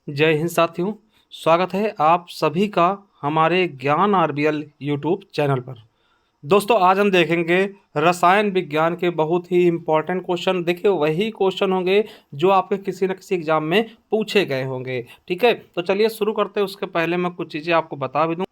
जय हिंद साथियों। स्वागत है आप सभी का हमारे ज्ञान आरबीएल यूट्यूब चैनल पर। दोस्तों आज हम देखेंगे रसायन विज्ञान के बहुत ही इम्पोर्टेंट क्वेश्चन। देखिए वही क्वेश्चन होंगे जो आपके किसी न किसी एग्जाम में पूछे गए होंगे। ठीक है, तो चलिए शुरू करते हैं। उसके पहले मैं कुछ चीज़ें आपको बता भी दूं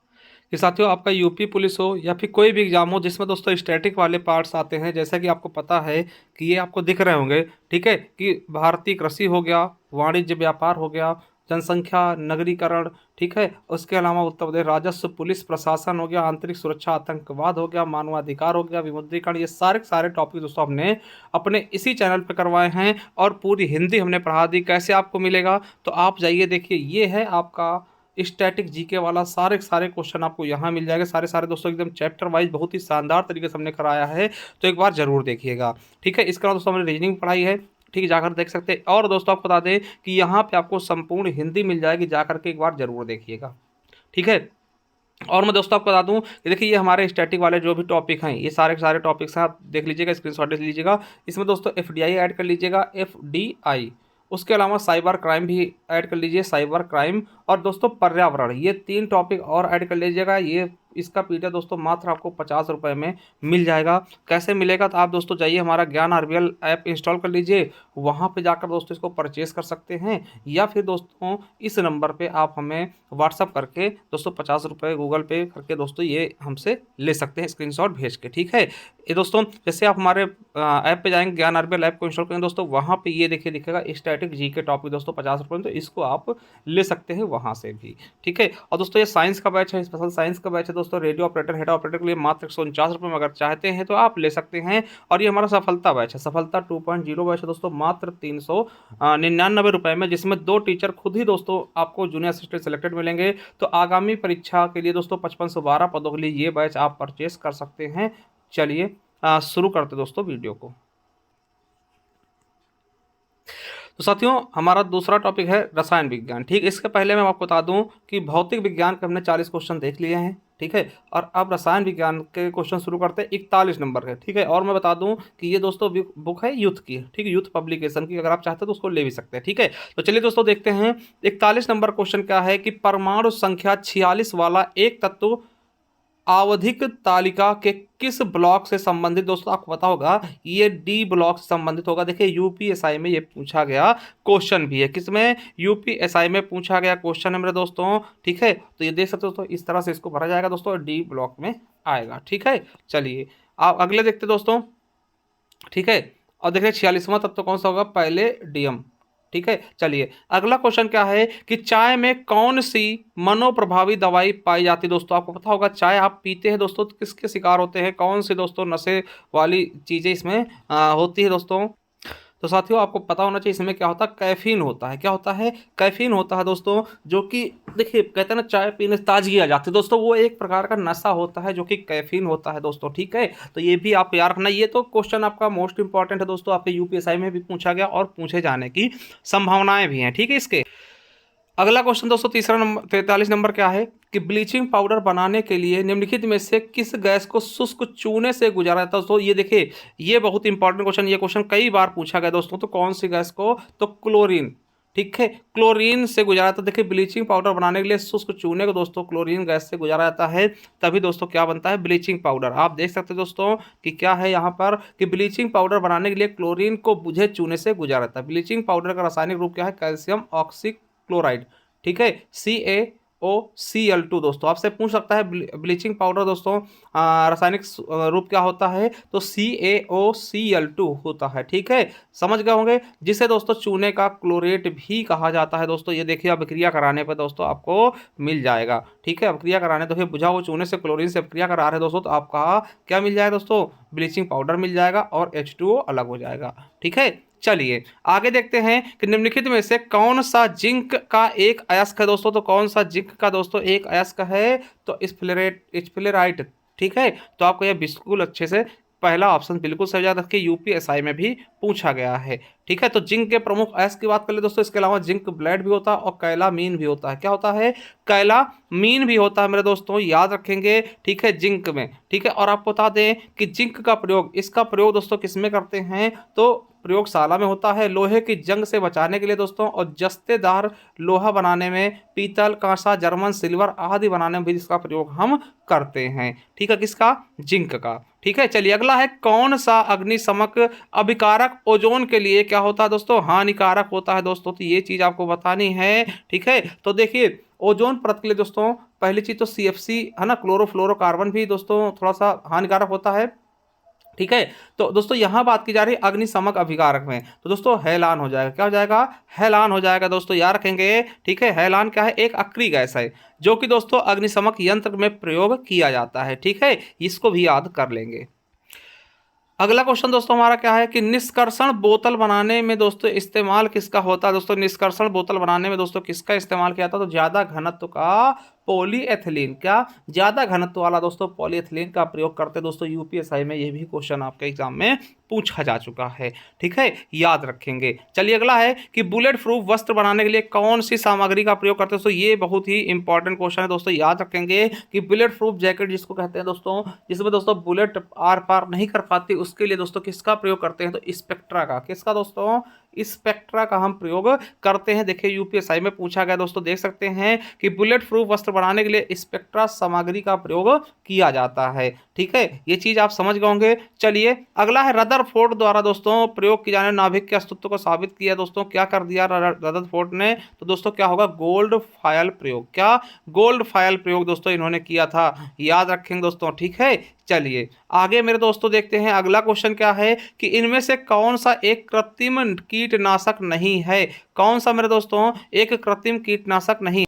कि साथियों आपका यूपी पुलिस हो या फिर कोई भी एग्जाम हो जिसमें दोस्तों स्टैटिक वाले पार्ट्स आते हैं, जैसा कि आपको पता है कि ये आपको दिख रहे होंगे। ठीक है, कि भारतीय कृषि हो गया, वाणिज्य व्यापार हो गया, जनसंख्या, नगरीकरण। ठीक है, उसके अलावा उत्तर प्रदेश राजस्व, पुलिस प्रशासन हो गया, आंतरिक सुरक्षा, आतंकवाद हो गया, मानवाधिकार हो गया, विमुद्रीकरण। ये सारे सारे टॉपिक दोस्तों हमने अपने इसी चैनल पर करवाए हैं और पूरी हिंदी हमने पढ़ा दी। कैसे आपको मिलेगा, तो आप जाइए देखिए, ये है आपका स्टैटिक जीके वाला। सारे सारे क्वेश्चन आपको यहाँ मिल जाएंगे, सारे सारे दोस्तों एकदम चैप्टर वाइज बहुत ही शानदार तरीके से हमने कराया है, तो एक बार जरूर देखिएगा। ठीक है, इसके अलावा दोस्तों हमने रीजनिंग पढ़ाई है, ठीक है, जाकर देख सकते हैं। और दोस्तों आपको बता दें कि यहाँ पे आपको संपूर्ण हिंदी मिल जाएगी, जाकर के एक बार जरूर देखिएगा। ठीक है, और मैं दोस्तों आपको बता दूं कि देखिए ये हमारे स्टैटिक वाले जो भी टॉपिक हैं, ये सारे के सारे टॉपिक्स हैं, आप देख लीजिएगा, स्क्रीनशॉट ले लीजिएगा। इसमें दोस्तों एफडीआई ऐड कर लीजिएगा, एफडीआई। उसके अलावा साइबर क्राइम भी ऐड कर लीजिए, साइबर क्राइम। और दोस्तों पर्यावरण, ये 3 टॉपिक और ऐड कर लीजिएगा। ये इसका पीडीएफ दोस्तों मात्र आपको 50 रुपये में मिल जाएगा। कैसे मिलेगा, तो आप दोस्तों जाइए हमारा ज्ञान आरबीएल ऐप इंस्टॉल कर लीजिए, वहाँ पे जाकर दोस्तों इसको परचेज कर सकते हैं। या फिर दोस्तों इस नंबर पे आप हमें व्हाट्सअप करके दोस्तों 50 रुपये गूगल पे करके दोस्तों ये हमसे ले सकते हैं, स्क्रीनशॉट भेज के। ठीक है, ये दोस्तों जैसे आप हमारे ऐप पे जाएंगे, ज्ञान आरबीएल ऐप को इंस्टॉल करेंगे दोस्तों, वहाँ पे ये देखिए दिखेगा स्टैटिक जी के टॉपिक दोस्तों 50 रुपये में, तो इसको आप ले सकते हैं वहाँ से भी। ठीक है, और दोस्तों ये साइंस का बैच है, स्पेशल साइंस का बैच है दोस्तों। रेडियो ऑपरेटर, हेड ऑपरेटर के लिए मात्र 149 रुपये में, अगर चाहते हैं तो आप ले सकते हैं। और ये हमारा सफलता बैच है, सफलता 2.0 बैच है दोस्तों, मात्र 399 रुपये में, जिसमें 2 टीचर खुद ही दोस्तों आपको जूनियर असिस्टेंट सेलेक्टेड मिलेंगे। तो आगामी परीक्षा के लिए दोस्तों 5512 पदों के लिए ये बैच आप परचेस कर सकते हैं। चलिए शुरू करते दोस्तों वीडियो को। तो साथियों हमारा दूसरा टॉपिक है रसायन विज्ञान। ठीक, इसके पहले मैं आपको बता दूं कि भौतिक विज्ञान के हमने 40 क्वेश्चन देख लिए हैं। ठीक है, और अब रसायन विज्ञान के क्वेश्चन शुरू करते हैं, 41 नंबर के। ठीक है, और मैं बता दूं कि ये दोस्तों बुक है यूथ की, ठीक है, यूथ पब्लिकेशन की, अगर आप चाहते हैं तो उसको ले भी सकते हैं। ठीक है, तो चलिए दोस्तों देखते हैं 41 नंबर क्वेश्चन क्या है कि परमाणु संख्या 46 वाला एक तत्व आवधिक तालिका के किस ब्लॉक से संबंधित, दोस्तों आपको पता होगा ये डी ब्लॉक से संबंधित होगा। देखिए यूपीएसआई में ये पूछा गया क्वेश्चन भी है, किसमें, यूपीएसआई में पूछा गया क्वेश्चन है मेरे दोस्तों। ठीक है, तो ये देख सकते हो दोस्तों, इस तरह से इसको भरा जाएगा दोस्तों, डी ब्लॉक में आएगा। ठीक है, चलिए आप अगले देखते दोस्तों। ठीक है, और देखिए 46वां तत्व कौन सा होगा, पहले डीएम। ठीक है, चलिए अगला क्वेश्चन क्या है कि चाय में कौन सी मनोप्रभावी दवाई पाई जाती है। दोस्तों आपको पता होगा चाय आप पीते हैं दोस्तों तो किसके शिकार होते हैं, कौन सी दोस्तों नशे वाली चीजें इसमें होती है दोस्तों। तो साथियों आपको पता होना चाहिए इसमें क्या होता है, कैफीन होता है। क्या होता है, कैफीन होता है दोस्तों, जो कि देखिए कहते हैं ना चाय पीने से ताजगी आ जाती है दोस्तों, वो एक प्रकार का नशा होता है जो कि कैफीन होता है दोस्तों। ठीक है, तो ये भी आप याद रखना। ये तो क्वेश्चन आपका मोस्ट इंपॉर्टेंट है दोस्तों, आपके यूपीएसआई में भी पूछा गया और पूछे जाने की संभावनाएं भी हैं। ठीक है, इसके अगला क्वेश्चन दोस्तों तीसरा नंबर 43 नंबर क्या है कि ब्लीचिंग पाउडर बनाने के लिए निम्नलिखित में से किस गैस को शुष्क चूने से गुजारा जाता है। दोस्तों ये देखिए ये बहुत इंपॉर्टेंट क्वेश्चन, ये क्वेश्चन कई बार पूछा गया दोस्तों। तो कौन सी गैस को, तो क्लोरीन। ठीक है, क्लोरीन से गुजारा जाता है। देखिए ब्लीचिंग पाउडर बनाने के लिए शुष्क चूने को दोस्तों क्लोरीन गैस से गुजारा जाता है, तभी दोस्तों क्या बनता है, ब्लीचिंग पाउडर। आप देख सकते हैं दोस्तों कि क्या है यहाँ पर कि ब्लीचिंग पाउडर बनाने के लिए क्लोरीन को बुझे चूने से गुजारा जाता है। ब्लीचिंग पाउडर का रासायनिक रूप क्या है, कैल्शियम ऑक्सीक्लोराइड। ठीक है, CaOCl2। दोस्तों आपसे पूछ सकता है ब्लीचिंग पाउडर दोस्तों रासायनिक रूप क्या होता है, तो CaOCl2 होता है। ठीक है, समझ गए होंगे, जिसे दोस्तों चूने का क्लोरेट भी कहा जाता है दोस्तों। ये देखिए अभिक्रिया कराने पर दोस्तों आपको मिल जाएगा। ठीक है, अभिक्रिया कराने तो बुझा हुआ चूने से क्लोरीन से अभिक्रिया करा रहे दोस्तों, तो आपका क्या मिल जाएगा दोस्तों, ब्लीचिंग पाउडर मिल जाएगा और H2O अलग हो जाएगा। ठीक है, चलिए आगे देखते हैं कि निम्नलिखित में से कौन सा जिंक का एक अयस्क है दोस्तों। तो कौन सा जिंक का दोस्तों एक अयस्क है, तो स्फिलेराइट। ठीक है, तो आपको यह बिल्कुल अच्छे से पहला ऑप्शन बिल्कुल सही याद रखिए, यूपीएसआई में भी पूछा गया है। ठीक है, तो जिंक के प्रमुख अयस्क की बात कर ले दोस्तों, इसके अलावा जिंक ब्लेड भी होता है और कैलामीन भी होता है। क्या होता है, कैला मीन भी होता है मेरे दोस्तों, याद रखेंगे, ठीक है, जिंक में, ठीक है। और आपको बता दें कि जिंक का प्रयोग, इसका प्रयोग दोस्तों किस में करते हैं, तो प्रयोगशाला में होता है, लोहे की जंग से बचाने के लिए दोस्तों, और जस्तेदार लोहा बनाने में, पीतल, कांसा, जर्मन सिल्वर आदि बनाने में भी इसका प्रयोग हम करते हैं, ठीक है, किसका, जिंक का, ठीक है। चलिए अगला है, कौन सा अग्निशमक अभिकारक ओजोन के लिए क्या होता है दोस्तों, हानिकारक होता है दोस्तों, तो ये चीज आपको बतानी है, ठीक है। तो देखिए ओजोन परत के लिए दोस्तों पहली चीज तो CFC है ना, क्लोरोफ्लोरोकार्बन भी दोस्तों थोड़ा सा हानिकारक होता है, ठीक है। तो दोस्तों यहां बात की जा रही है अग्निशमक अभिकारक में, तो दोस्तों हैलान हो जाएगा, क्या हो जाएगा, हैलान हो जाएगा दोस्तों, याद रखेंगे, ठीक है। हैलान क्या है, एक अक्रिय गैस है जो कि दोस्तों अग्निशमक यंत्र में प्रयोग किया जाता है, ठीक है, इसको भी याद कर लेंगे। अगला क्वेश्चन दोस्तों हमारा क्या है कि निष्कर्षण बोतल बनाने में दोस्तों इस्तेमाल किसका होता है, दोस्तों निष्कर्षण बोतल बनाने में दोस्तों किसका इस्तेमाल किया जाता है, तो ज्यादा घनत्व का पॉलीएथिलीन, क्या, ज्यादा घनत्व वाला दोस्तों पॉलीएथिलीन का प्रयोग करते हैं दोस्तों। यूपीएसआई में ये भी क्वेश्चन आपके एग्जाम में पूछा जा चुका है, ठीक है, याद रखेंगे। चलिए अगला है कि बुलेट प्रूफ वस्त्र बनाने के लिए कौन सी सामग्री का प्रयोग करते हैं दोस्तों, ये बहुत ही इंपॉर्टेंट क्वेश्चन है दोस्तों, याद रखेंगे कि बुलेट प्रूफ जैकेट जिसको कहते हैं दोस्तों, जिसमें दोस्तों बुलेट आर पार नहीं कर पाती, उसके लिए दोस्तों किसका प्रयोग करते हैं, तो स्पेक्ट्रा का, किसका दोस्तों, स्पेक्ट्रा का हम प्रयोग करते हैं। देखिए यूपीएसआई में पूछा गया दोस्तों, देख सकते हैं कि बुलेट प्रूफ वस्त्र बनाने के लिए स्पेक्ट्रा सामग्री का प्रयोग किया जाता है, ठीक है, ये चीज आप समझ गए होंगे। चलिए अगला है, रदरफोर्ड द्वारा दोस्तों प्रयोग की जाने नाभिक के अस्तित्व को साबित किया दोस्तों, क्या कर दिया रदरफोर्ड ने, तो दोस्तों क्या होगा, गोल्ड फायल प्रयोग, क्या, गोल्ड फायल प्रयोग दोस्तों इन्होंने किया था, याद रखेंगे दोस्तों, ठीक है। चलिए आगे मेरे दोस्तों देखते हैं अगला क्वेश्चन क्या है कि इनमें से कौन सा एक कृत्रिम कीटनाशक नहीं है, कौन सा मेरे दोस्तों एक कृत्रिम कीटनाशक नहीं।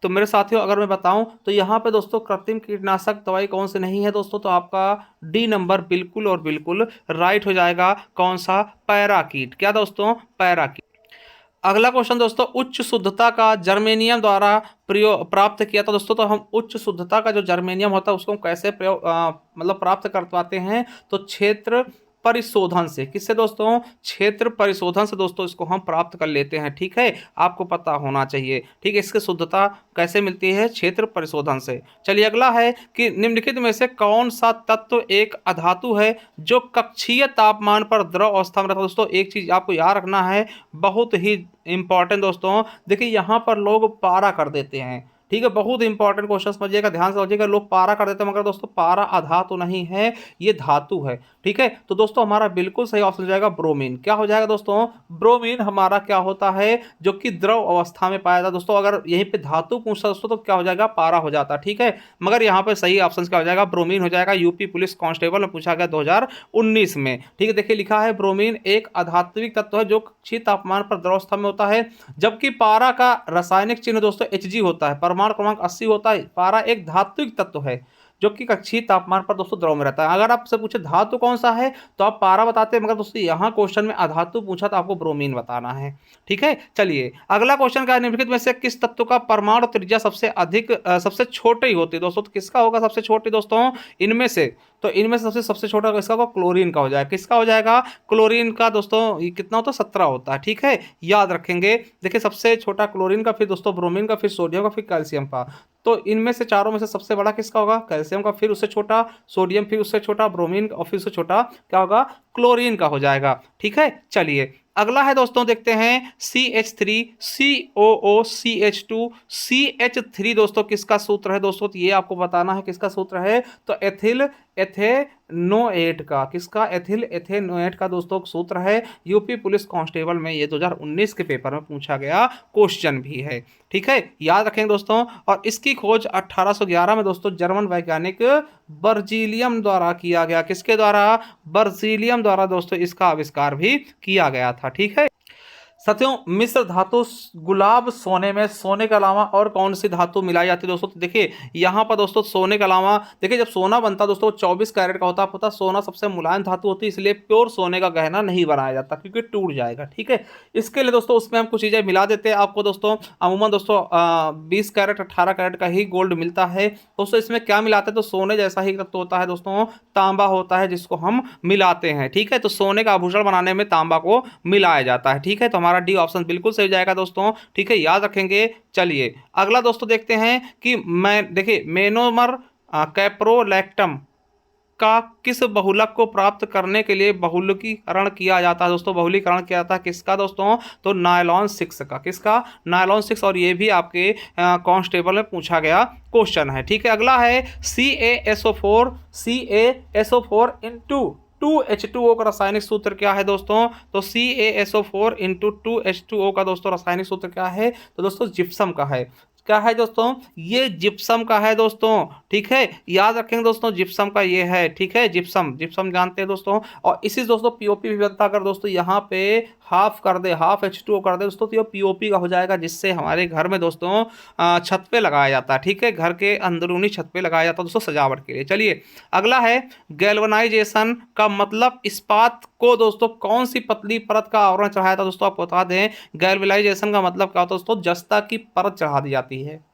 तो मेरे साथियों अगर मैं बताऊं तो यहाँ पे दोस्तों कृत्रिम कीटनाशक दवाई कौन सी नहीं है दोस्तों, तो आपका डी नंबर बिल्कुल और बिल्कुल राइट हो जाएगा, कौन सा, पैराकीट, क्या दोस्तों, पैराकीट। अगला क्वेश्चन दोस्तों, उच्च शुद्धता का जर्मेनियम द्वारा प्रयोग प्राप्त किया था दोस्तों, तो हम उच्च शुद्धता का जो जर्मेनियम होता है उसको हम कैसे प्रयोग मतलब प्राप्त कर पाते हैं, तो क्षेत्र परिशोधन से, किससे दोस्तों, क्षेत्र परिशोधन से दोस्तों इसको हम प्राप्त कर लेते हैं, ठीक है, आपको पता होना चाहिए, ठीक है, इसकी शुद्धता कैसे मिलती है, क्षेत्र परिशोधन से। चलिए अगला है कि निम्नलिखित में से कौन सा तत्व एक अधातु है जो कक्षीय तापमान पर द्रव अवस्था में रहता है, दोस्तों एक चीज आपको याद रखना है, बहुत ही इंपॉर्टेंट दोस्तों, देखिए यहाँ पर लोग पारा कर देते हैं, ठीक है, बहुत इंपॉर्टेंट क्वेश्चन समझिएगा, ध्यान से समझिएगा, लोग पारा कर देते हैं, मगर दोस्तों पारा अधातु नहीं है, ये धातु है, ठीक है। तो दोस्तों हमारा बिल्कुल सही ऑप्शन हो जाएगा ब्रोमीन, क्या हो जाएगा दोस्तों, ब्रोमीन हमारा क्या होता है, जो कि द्रव अवस्था में पाया जाता है दोस्तों। अगर यहीं पे धातु पूछता दोस्तों तो क्या हो जाएगा, पारा हो जाता, ठीक है, मगर यहाँ पे सही ऑप्शन क्या हो जाएगा, ब्रोमीन हो जाएगा। यूपी पुलिस कांस्टेबल में पूछा गया 2019 में, ठीक है, देखिए लिखा है ब्रोमीन एक अधात्विक तत्व है जो कक्षीय तापमान पर द्रव अवस्था में होता है, जबकि पारा का रासायनिक चिन्ह दोस्तों Hg होता है, परमाणु क्रमांक 80 होता है। पारा एक धात्विक तत्व है जो कि कक्षीय तापमान पर दोस्तों द्रव में रहता है। अगर आपसे पूछे धातु कौन सा है तो आप पारा बताते हैं, मगर दोस्तों यहाँ क्वेश्चन में अधातु पूछा तो आपको ब्रोमीन बताना है, ठीक है। चलिए अगला क्वेश्चन क्या है, निम्नलिखित में से किस तत्व का परमाणु त्रिज्या सबसे अधिक सबसे छोटी होती है दोस्तों, तो किसका होगा सबसे छोटी दोस्तों, इनमें से, तो इनमें से सबसे छोटा किसका होगा, क्लोरीन का हो जाएगा, किसका हो जाएगा, क्लोरीन का दोस्तों, ये कितना होता है, 17 होता है, ठीक है, याद रखेंगे। देखिए सबसे छोटा क्लोरीन का, फिर दोस्तों ब्रोमीन का, फिर सोडियम का, फिर कैल्शियम का, तो इनमें से चारों में से सबसे बड़ा किसका होगा, कैल्शियम का, फिर उससे छोटा सोडियम, फिर उससे छोटा ब्रोमीन और फिर उससे छोटा क्या होगा, क्लोरीन का हो जाएगा, ठीक है। चलिए अगला है दोस्तों देखते हैं CH3 COO CH2 CH3 दोस्तों किसका सूत्र है दोस्तों, तो ये आपको बताना है किसका सूत्र है, तो एथिल एथेनोएट का, किसका, एथिल एथेनोएट का दोस्तों सूत्र है। यूपी पुलिस कांस्टेबल में ये 2019 के पेपर में पूछा गया क्वेश्चन भी है, ठीक है, याद रखेंगे दोस्तों। और इसकी खोज 1811 में दोस्तों जर्मन वैज्ञानिक बर्जीलियम द्वारा किया गया, किसके द्वारा, बर्जीलियम द्वारा दोस्तों इसका आविष्कार भी किया गया था, ठीक है। साथियों मिश्र धातु गुलाब सोने में सोने के अलावा और कौन सी धातु मिलाई जाती है दोस्तों, तो देखिए यहाँ पर दोस्तों सोने के अलावा, देखिए जब सोना बनता है दोस्तों 24 कैरेट का होता है, पता सोना सबसे मुलायम धातु होती है, इसलिए प्योर सोने का गहना नहीं बनाया जाता क्योंकि टूट जाएगा, ठीक है। इसके लिए दोस्तों उसमें हम कुछ चीज़ें मिला देते हैं आपको दोस्तों, अमूमन दोस्तों 20 कैरेट 18 कैरेट का ही गोल्ड मिलता है दोस्तों। इसमें क्या मिलाते हैं, तो सोने जैसा ही तत्व होता है दोस्तों, तांबा होता है जिसको हम मिलाते हैं, ठीक है। तो सोने का आभूषण बनाने में तांबा को मिलाया जाता है, ठीक है। तो हमारा हमारा डी ऑप्शन बिल्कुल सही हो जाएगा दोस्तों, ठीक है, याद रखेंगे। चलिए अगला दोस्तों देखते हैं कि मैं देखिए मेनोमर कैप्रोलैक्टम का किस बहुलक को प्राप्त करने के लिए बहुलकीकरण किया जाता है दोस्तों, बहुलीकरण किया जाता है किसका दोस्तों, तो नायलॉन 6 का, किसका, नायलॉन 6, और ये भी आपके कांस्टेबल में पूछा गया क्वेश्चन है, ठीक है। अगला है CaSO4, CaSO4 इंटू 2H2O का रासायनिक सूत्र क्या है दोस्तों, तो CaSO4 इंटू 2H2O का दोस्तों रासायनिक सूत्र क्या है, तो दोस्तों जिप्सम का है, क्या है दोस्तों, ये जिप्सम का है दोस्तों, ठीक है, याद रखेंगे दोस्तों जिप्सम का ये है, ठीक है, जिप्सम, जिप्सम जानते हैं दोस्तों। और इसी दोस्तों पीओपी विविधता अगर दोस्तों यहाँ पे हाफ कर दे, हाफ H2O कर दे दोस्तों, तो ये पीओपी का हो जाएगा, जिससे हमारे घर में दोस्तों छत पे लगाया जाता है, ठीक है, घर के अंदरूनी छत पे लगाया जाता है दोस्तों सजावट के लिए। चलिए अगला है गैल्वनाइजेशन का मतलब इस्पात को दोस्तों कौन सी पतली परत का आवरण चढ़ाया था दोस्तों, आपको बता दें गैल्वनाइजेशन का मतलब क्या होता है दोस्तों, जस्ता की परत चढ़ा दी जाती है।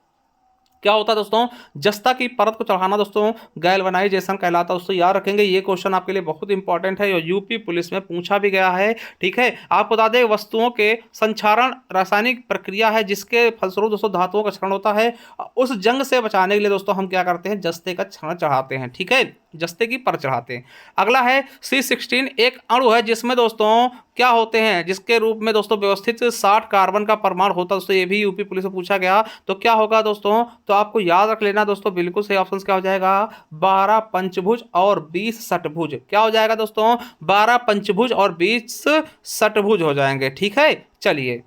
क्या होता है दोस्तों, जस्ता की परत को चढ़ाना दोस्तों गैल्वनाइजेशन कहलाता है दोस्तों, याद रखेंगे, ये क्वेश्चन आपके लिए बहुत इंपॉर्टेंट है, और यूपी पुलिस में पूछा भी गया है, ठीक है। आपको बता दें वस्तुओं के संक्षारण रासायनिक प्रक्रिया है जिसके फलस्वरूप दोस्तों धातुओं का क्षरण होता है, उस जंग से बचाने के लिए दोस्तों हम क्या करते हैं, जस्ते का क्षण चढ़ाते हैं, ठीक है, जस्ते की परत चढ़ाते हैं। अगला है C16 एक अणु है जिसमें दोस्तों क्या होते हैं, जिसके रूप में दोस्तों व्यवस्थित 60 कार्बन का परमाणु होता है दोस्तों, ये भी यूपी पुलिस से पूछा गया, तो क्या होगा दोस्तों, तो आपको याद रख लेना दोस्तों, बिल्कुल सही ऑप्शन क्या हो जाएगा, 12 पंचभुज और 20 षटभुज, क्या हो जाएगा दोस्तों, 12 पंचभुज और 20 षटभुज हो जाएंगे, ठीक है। चलिए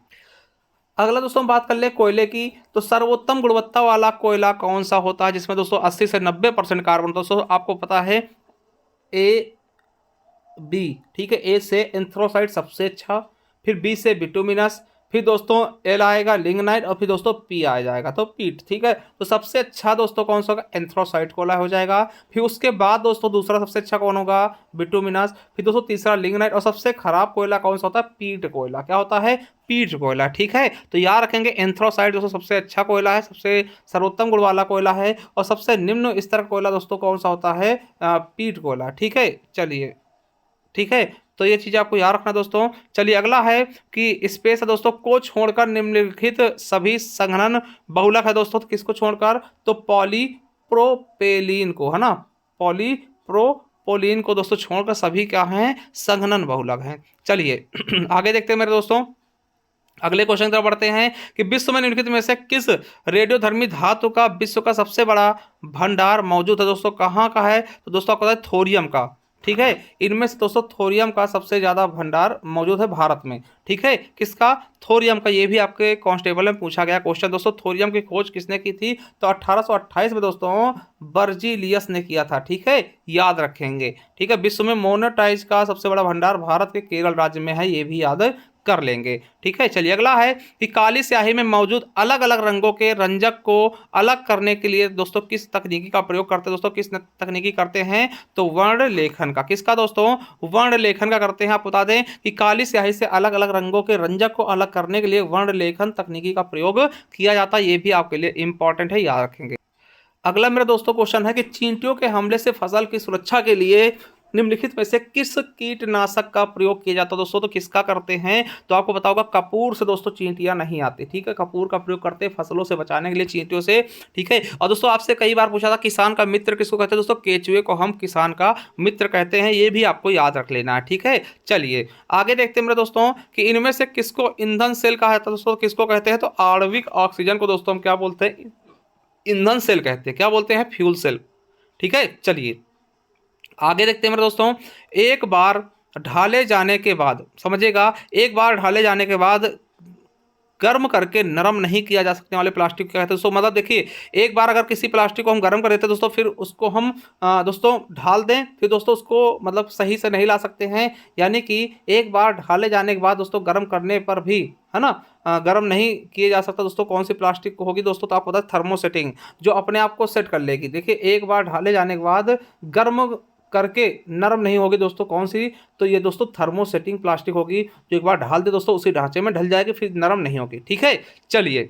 अगला दोस्तों हम बात कर ले कोयले की, तो सर्वोत्तम गुणवत्ता वाला कोयला कौन सा होता है जिसमें दोस्तों 80 से 90% कार्बन, दोस्तों आपको पता है A B, ठीक है, ए से एंथ्रोसाइड सबसे अच्छा, फिर बी से बिटुमिनस, फिर दोस्तों एल आएगा लिग्नाइट, और फिर दोस्तों पी आ जाएगा तो पीट, ठीक है, तो सबसे अच्छा दोस्तों कौन सा होगा, एंथ्रोसाइड कोयला हो जाएगा। फिर उसके बाद दोस्तों दूसरा सबसे अच्छा कौन होगा, बिटुमिनस, फिर दोस्तों तीसरा लिग्नाइट, और सबसे खराब कोयला कौन सा होता है, पीट कोयला, क्या होता है, पीट कोयला, ठीक है। तो याद रखेंगे एंथ्रोसाइड दोस्तों सबसे अच्छा कोयला है, सबसे सर्वोत्तम गुण वाला कोयला है, और सबसे निम्न स्तर का कोयला दोस्तों कौन सा होता है, पीट कोयला, ठीक है। चलिए ठीक है, तो ये चीज़ आपको याद रखना दोस्तों। चलिए अगला है कि स्पेस है दोस्तों को छोड़कर निम्नलिखित सभी संघनन बहुलक है दोस्तों, तो किसको छोड़कर, तो पॉलीप्रोपेलीन को, है ना, पॉलीप्रोपोलीन को दोस्तों छोड़कर सभी क्या हैं, संघनन बहुलक हैं। चलिए आगे देखते हैं मेरे दोस्तों, अगले क्वेश्चन की तरफ बढ़ते हैं कि विश्व में निम्नलिखित में से किस रेडियोधर्मी धातु का विश्व का सबसे बड़ा भंडार मौजूद है दोस्तों, कहाँ का है, तो दोस्तों आपको पता है थोरियम का, ठीक है, इनमें से दोस्तों थोरियम का सबसे ज्यादा भंडार मौजूद है भारत में, ठीक है, किसका, थोरियम का, ये भी आपके कांस्टेबल में पूछा गया क्वेश्चन दोस्तों। थोरियम की खोज किसने की थी, तो 1828 में दोस्तों बर्जीलियस ने किया था, ठीक है, याद रखेंगे, ठीक है। विश्व में मोनेटाइज का सबसे बड़ा भंडार भारत के केरल राज्य में है, ये भी याद कर लेंगे, ठीक है। चलिए अगला है कि काली स्याही में मौजूद अलग अलग रंगों के रंजक को अलग करने के लिए दोस्तों किस तकनीकी का प्रयोग करते हैं दोस्तों, किस तकनीकी करते हैं, तो वर्ण लेखन का, किसका दोस्तों, वर्ण लेखन का करते हैं। आप बता दें कि काली स्याही से अलग अलग रंगों के रंजक को अलग करने के लिए वर्ण लेखन तकनीकी का प्रयोग किया जाता है, ये भी आपके लिए इंपॉर्टेंट है, याद रखेंगे। अगला मेरा दोस्तों क्वेश्चन है कि चींटियों के हमले से फसल की सुरक्षा के लिए निम्नलिखित में से किस कीटनाशक का प्रयोग किया जाता है दोस्तों, तो किसका करते हैं, तो आपको पता होगा कपूर से दोस्तों चींटियां नहीं आती, ठीक है, कपूर का प्रयोग करते हैं फसलों से बचाने के लिए चींटियों से, ठीक है। और दोस्तों आपसे कई बार पूछा था किसान का मित्र किसको कहते हैं दोस्तों, केचुए को हम किसान का मित्र कहते हैं, ये भी आपको याद रख लेना है, ठीक है। चलिए आगे देखते हैं मेरे दोस्तों कि इनमें से किसको ईंधन सेल कहा जाता है दोस्तों, किसको कहते हैं, तो आणविक ऑक्सीजन को दोस्तों हम क्या बोलते हैं, ईंधन सेल कहते हैं, क्या बोलते हैं, फ्यूल सेल, ठीक है। चलिए आगे देखते हैं मेरे दोस्तों, एक बार ढाले जाने के बाद, समझिएगा, एक बार ढाले जाने के बाद गर्म करके नरम नहीं किया जा सकने वाले प्लास्टिक क्या कहते हैं दोस्तों, मतलब देखिए एक बार अगर किसी प्लास्टिक को हम गर्म कर देते हैं दोस्तों, फिर उसको हम दोस्तों ढाल दें, फिर दोस्तों उसको मतलब सही से नहीं ला सकते हैं, यानी कि एक बार ढाले जाने के बाद दोस्तों गर्म करने पर भी, है ना, गर्म नहीं किए जा सकता दोस्तों, कौन सी प्लास्टिक को होगी दोस्तों, तो आपको पता है थर्मोसेटिंग, जो अपने आप को सेट कर लेगी। देखिए एक बार ढाले जाने के बाद गर्म करके नरम नहीं होगी दोस्तों, कौन सी, तो ये दोस्तों थर्मोसेटिंग प्लास्टिक होगी, जो एक बार ढाल दे दोस्तों उसी ढांचे में ढल जाएगी, फिर नरम नहीं होगी, ठीक है। चलिए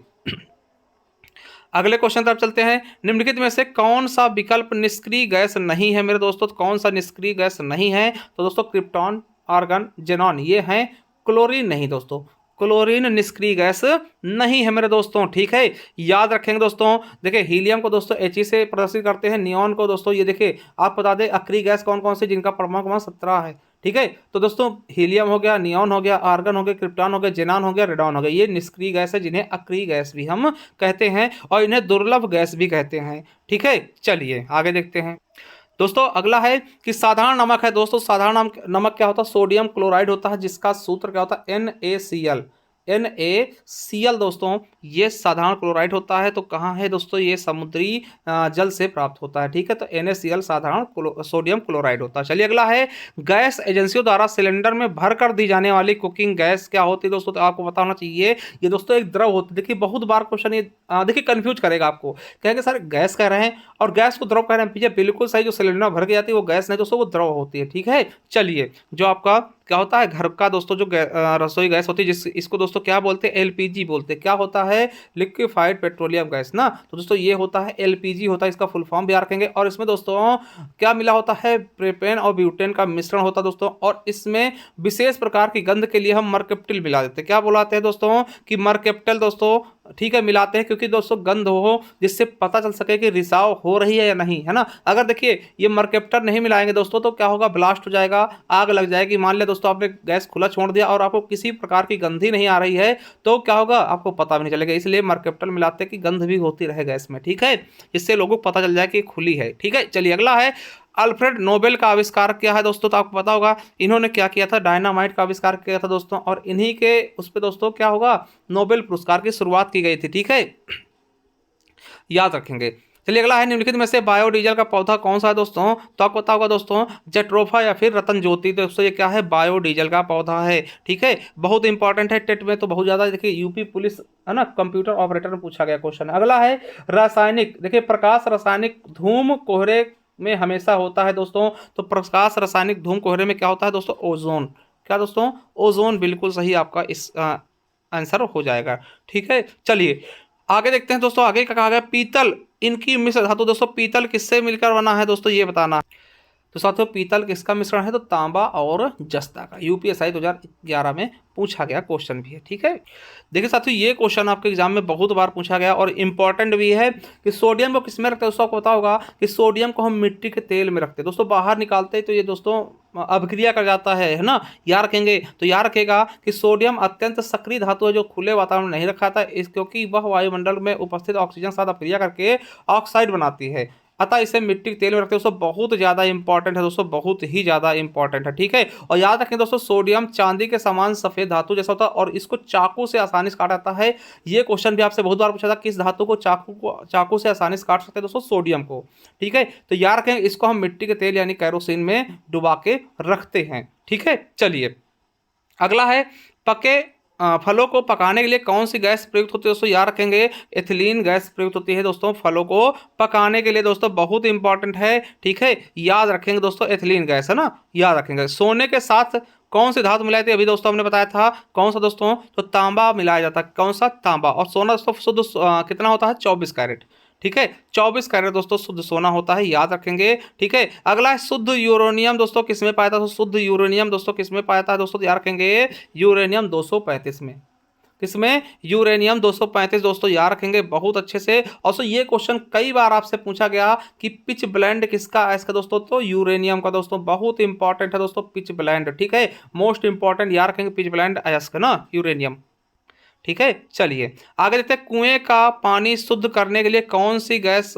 अगले क्वेश्चन तरफ चलते हैं, निम्नलिखित में से कौन सा विकल्प निष्क्रिय गैस नहीं है मेरे दोस्तों, तो कौन सा निष्क्रिय गैस नहीं है, तो दोस्तों क्रिप्टॉन, आर्गन, जेनॉन, ये हैं, क्लोरीन नहीं दोस्तों, क्लोरीन निष्क्रिय गैस नहीं है मेरे दोस्तों, ठीक है, याद रखेंगे दोस्तों। देखिए हीलियम को दोस्तों He से प्रदर्शित करते हैं, नियॉन को दोस्तों ये देखिए आप बता दें अक्रिय गैस कौन कौन से जिनका परमाणु क्रमांक 17 है, ठीक है। तो दोस्तों हीलियम हो गया, नियॉन हो गया, आर्गन हो गया, क्रिप्टॉन हो गया, जेनान हो गया, रेडॉन हो गया, ये निष्क्रिय गैस है जिन्हें अक्रिय गैस भी हम कहते हैं और इन्हें दुर्लभ गैस भी कहते हैं, ठीक है। चलिए आगे देखते हैं दोस्तों। अगला है कि साधारण नमक है दोस्तों, साधारण नमक क्या होता है, सोडियम क्लोराइड होता है जिसका सूत्र क्या होता है NaCl, NaCl दोस्तों ये साधारण क्लोराइड होता है। तो कहाँ है दोस्तों, ये समुद्री जल से प्राप्त होता है, ठीक है। तो NaCl साधारण सोडियम क्लोराइड होता है। चलिए अगला है गैस एजेंसियों द्वारा सिलेंडर में भर कर दी जाने वाली कुकिंग गैस क्या होती है दोस्तों, तो आपको पता होना चाहिए ये दोस्तों एक द्रव होती है। देखिए बहुत बार क्वेश्चन ये देखिए कंफ्यूज करेगा आपको, कहेंगे सर गैस कह रहे हैं और गैस को द्रव कह रहे हैं, पीछे बिल्कुल सही, जो सिलेंडर भर के जाती है वो गैस नहीं दोस्तों, वो द्रव होती है, ठीक है। चलिए जो आपका क्या होता है घर का दोस्तों जो रसोई गैस होती है जिस इसको दोस्तों क्या बोलते हैं, LPG बोलते हैं। क्या होता है, लिक्विफाइड पेट्रोलियम गैस ना। तो दोस्तों ये होता है LPG होता है, इसका फुल फॉर्म भी याद रखेंगे। और इसमें दोस्तों क्या मिला होता है, प्रोपेन और ब्यूटेन का मिश्रण होता है दोस्तों। और इसमें विशेष प्रकार की गंध के लिए हम मरकैप्टल मिला देते हैं। क्या बुलाते हैं दोस्तों कि मरकैप्टल दोस्तों, ठीक है, मिलाते हैं क्योंकि दोस्तों गंध हो जिससे पता चल सके कि रिसाव हो रही है या नहीं, है ना। अगर देखिए ये मरकैप्टल नहीं मिलाएंगे दोस्तों तो क्या होगा, ब्लास्ट हो जाएगा, आग लग जाएगी। मान लिया दोस्तों आपने गैस खुला छोड़ दिया और आपको किसी प्रकार की गंध ही नहीं आ रही है तो क्या होगा, आपको पता भी नहीं चलेगा। इसलिए मरकैप्टल मिलाते हैं कि गंध भी होती रहे गैस में, ठीक है, इससे लोगों को पता चल जाए कि खुली है, ठीक है। चलिए अगला है अल्फ्रेड नोबेल का आविष्कार क्या है दोस्तों, तो आपको पता होगा इन्होंने क्या किया था, डायनामाइट का आविष्कार किया था दोस्तों। और इन्हीं के उस पर दोस्तों क्या होगा, नोबेल पुरस्कार की शुरुआत की गई थी, ठीक है, याद रखेंगे। चलिए अगला है निम्नलिखित में से बायोडीजल का पौधा कौन सा है दोस्तों, तो आपको पता होगा दोस्तों जेट्रोफा या फिर रतन ज्योति। तो दोस्तों ये क्या है, बायोडीजल का पौधा है, ठीक है, बहुत इंपॉर्टेंट है टेट में तो बहुत ज्यादा। देखिए यूपी पुलिस है ना, कंप्यूटर ऑपरेटर में पूछा गया क्वेश्चन। अगला है रासायनिक, देखिए प्रकाश रासायनिक धूम कोहरे में हमेशा होता है दोस्तों। तो प्रकाश रासायनिक धूम कोहरे में क्या होता है दोस्तों, ओजोन। क्या दोस्तों, ओजोन, बिल्कुल सही आपका इस आंसर हो जाएगा, ठीक है। चलिए आगे देखते हैं दोस्तों, आगे क्या कहा गया, पीतल इनकी मिश्र धातु। दोस्तों पीतल किससे मिलकर बना है दोस्तों, ये बताना। तो साथियों पीतल किसका मिश्रण है, तो तांबा और जस्ता का। यूपीएसआई 2011 में पूछा गया क्वेश्चन भी है, ठीक है। देखिए साथियों ये क्वेश्चन आपके एग्जाम में बहुत बार पूछा गया और इंपॉर्टेंट भी है कि सोडियम को किस में रखते हैं दोस्तों, आपको पता होगा कि सोडियम को हम मिट्टी के तेल में रखते हैं दोस्तों। बाहर निकालते हैं तो ये दोस्तों अभिक्रिया कर जाता है ना, याद रखेंगे। तो याद रखेगा कि सोडियम अत्यंत सक्रिय धातु है जो खुले वातावरण में नहीं रखा था, क्योंकि वह वायुमंडल में उपस्थित ऑक्सीजन साथ अभिक्रिया करके ऑक्साइड बनाती है, अतः इसे मिट्टी के तेल में रखते हैं दोस्तों। बहुत ज़्यादा इंपॉर्टेंट है दोस्तों, बहुत ही ज़्यादा इंपॉर्टेंट है, ठीक है। और याद रखें दोस्तों सोडियम चांदी के समान सफ़ेद धातु जैसा होता है और इसको चाकू से आसानी से काटा जाता है। ये क्वेश्चन भी आपसे बहुत बार पूछा था, किस धातु को चाकू से आसानी से काट सकते हैं दोस्तों, सोडियम को, ठीक है। तो याद रखें इसको हम मिट्टी के तेल यानी कैरोसिन में डुबा के रखते हैं, ठीक है। चलिए अगला है पके फलों को पकाने के लिए कौन सी गैस प्रयुक्त होती है दोस्तों, याद रखेंगे एथिलीन गैस प्रयुक्त होती है दोस्तों फलों को पकाने के लिए दोस्तों, बहुत इंपॉर्टेंट है, ठीक है, याद रखेंगे दोस्तों एथिलीन गैस है ना, याद रखेंगे। सोने के साथ कौन सी धातु मिलाई थी, अभी दोस्तों हमने बताया था कौन सा दोस्तों, तो तांबा मिलाया जाता है, कौन सा, तांबा। और सोना दोस्तों शुद्ध कितना होता है, 24 कैरेट, ठीक है, 24 कैरेट दोस्तों शुद्ध सोना होता है, याद रखेंगे, ठीक है। अगला है शुद्ध यूरेनियम दोस्तों किसमें पाया था, शुद्ध यूरेनियम दोस्तों किसमें पाया था दोस्तों, याद रखेंगे यूरेनियम 235 में, किसमें, यूरेनियम 235 दोस्तों, याद रखेंगे बहुत अच्छे से। और ये क्वेश्चन कई बार आपसे पूछा गया कि पिच ब्लेंड किसका है इसका दोस्तों, तो यूरेनियम का दोस्तों, बहुत इंपॉर्टेंट है दोस्तों पिच ब्लेंड, ठीक है, मोस्ट इंपॉर्टेंट, याद रखेंगे पिच ब्लेंड अयस्क ना, यूरेनियम, ठीक है। चलिए आगे देखते हैं कुएं का पानी शुद्ध करने के लिए कौन सी गैस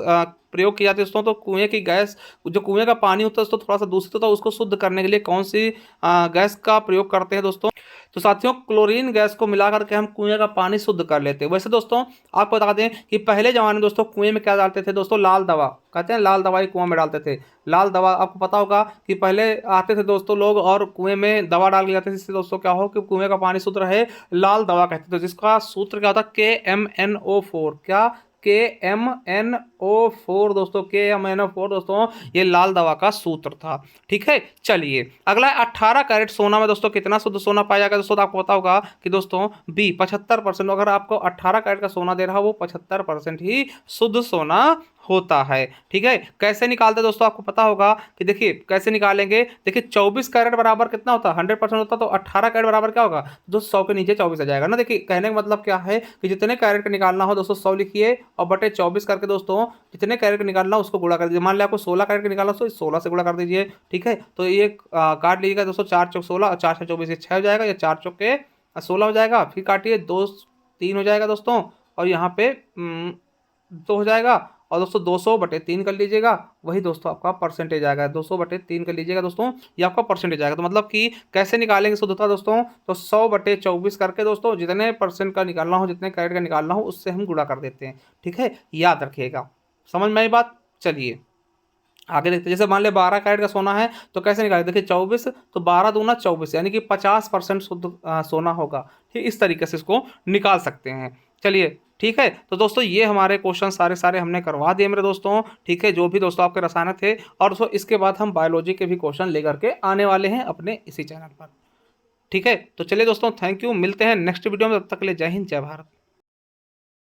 प्रयोग की जाती है दोस्तों, तो कुएं की गैस, जो कुएं का पानी होता है दोस्तों थोड़ा सा दूषित होता है, उसको शुद्ध करने के लिए कौन सी गैस का प्रयोग करते हैं दोस्तों, तो साथियों क्लोरीन गैस को मिला करके हम कुएं का पानी शुद्ध कर लेते हैं। वैसे दोस्तों आपको बता दें कि पहले जमाने में दोस्तों कुएं में क्या डालते थे दोस्तों, लाल दवा, कहते हैं लाल दवाई कुआं में डालते थे। लाल दवा आपको पता होगा कि पहले आते थे दोस्तों लोग और कुएं में दवा डाल के जाते थे, जिससे दोस्तों क्या हो कि कुएं का पानी शुद्ध रहे, लाल दवा कहते थे, जिसका सूत्र क्या होता है, KMNO4, क्या, KMNO4 दोस्तों, KMNO4 दोस्तों ये लाल दवा का सूत्र था, ठीक है। चलिए अगला 18 कैरेट सोना में दोस्तों कितना शुद्ध सोना पाया जाएगा दोस्तों, तो आपको पता होगा कि दोस्तों B 75%, अगर आपको 18 कैरेट का सोना दे रहा है वो 75% ही शुद्ध सोना होता है। ठीक है, कैसे निकालते हैं दोस्तों, आपको पता होगा कि देखिए कैसे निकालेंगे। देखिए 24 कैरेट बराबर कितना होता है, 100% होता, तो 18 कैरेट बराबर क्या होगा दोस्तों, 100 के नीचे 24 आ जाएगा ना। देखिए कहने का मतलब क्या है कि जितने कैरेट का निकालना हो दोस्तों 100 लिखिए और बटे 24 करके दोस्तों जितने कैरेट का निकालना हो उसको गुणा कर दीजिए। मान लिया आपको 16 कैरेट का निकालना हो तो 16 से गुणा कर दीजिए। ठीक है, तो ये काट लीजिएगा दोस्तों, 4 चौक 16 और 4 से 24 6 हो जाएगा, या 4 चौक के 16 हो जाएगा। फिर काटिए 2 3 हो जाएगा दोस्तों, और यहाँ पे 2 हो जाएगा। और दोस्तों 200 बटे 3 कर लीजिएगा, वही दोस्तों आपका परसेंटेज आएगा। 200 बटे 3 कर लीजिएगा दोस्तों, ये आपका परसेंटेज आएगा। तो मतलब कि कैसे निकालेंगे शुद्धता दोस्तों, तो 100 बटे 24 करके दोस्तों जितने परसेंट का निकालना हो, जितने कैरेट का निकालना हो, उससे हम गुणा कर देते हैं। ठीक है, याद रखिएगा। समझ में आई बात। चलिए आगे देखते हैं। जैसे मान ले 12 कैरेट का सोना है तो कैसे निकालें, देखिए 24 तो 12 दूना 24, यानी कि 50% शुद्ध सोना होगा। ठीक, इस तरीके से इसको निकाल सकते हैं। चलिए ठीक है, तो दोस्तों ये हमारे क्वेश्चन सारे हमने करवा दिए मेरे दोस्तों। ठीक है, जो भी दोस्तों आपके रसायन थे, और दोस्तों इसके बाद हम बायोलॉजी के भी क्वेश्चन लेकर के आने वाले हैं अपने इसी चैनल पर। ठीक है, तो चलिए दोस्तों, थैंक यू, मिलते हैं नेक्स्ट वीडियो में, तब तक के लिए जय हिंद जय भारत।